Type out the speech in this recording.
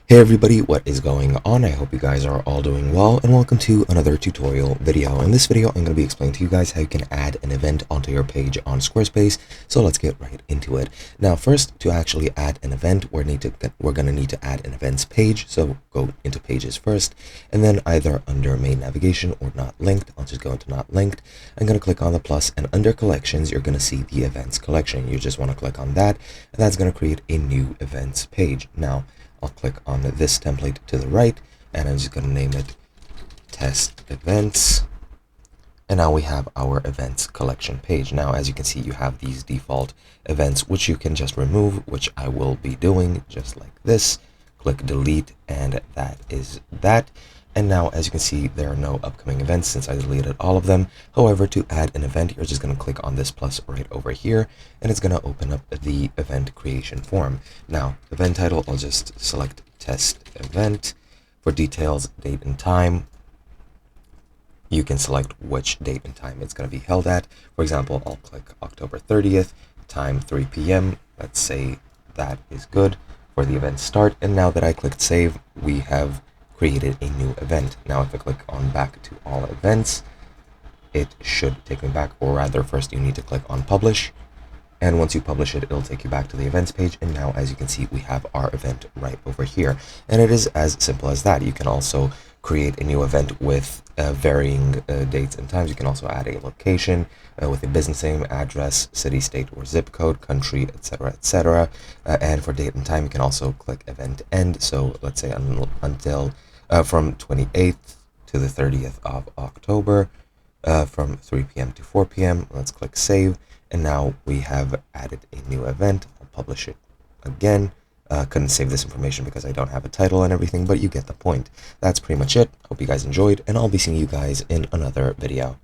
Hey everybody, what is going on? I hope you guys are all doing well, and welcome to another tutorial video. In this video, I'm going to be explaining to you guys how you can add an event onto your page on Squarespace. So let's get right into it. Now, first, to actually add an event, we're going to need to add an events page. So go into pages first, and then either under main navigation or not linked. I'll just go into not linked. I'm going to click on the plus, and under collections, you're going to see the events collection. You just want to click on that, and that's going to create a new events page. Now, I'll click on this template to the right, and I'm just going to name it test events. And now we have our events collection page. Now, as you can see, you have these default events, which you can just remove, which I will be doing just like this. Click delete, and that is that. And now, as you can see, there are no upcoming events since I deleted all of them. However, to add an event, you're just going to click on this plus right over here, and it's going to open up the event creation form. Now, event title, I'll just select test event. For details, date and time, you can select which date and time it's going to be held at. For example, I'll click October 30th, time 3 p.m. Let's say that is good for the event start. And now that I clicked save, we have created a new event. Now if I click on back to all events, it should take me back, or rather first you need to click on publish, and once you publish it, it'll take you back to the events page. And now, as you can see, we have our event right over here, and it is as simple as that. You can also create a new event with varying dates and times. You can also add a location with a business name, address, city, state, or zip code, country, etc., etc. And for date and time, you can also click event end. So let's say until from 28th to the 30th of October, from 3 p.m. to 4 p.m. Let's click save, and now we have added a new event. I'll publish it again. Couldn't save this information because I don't have a title and everything, but you get the point. That's pretty much it. Hope you guys enjoyed, and I'll be seeing you guys in another video.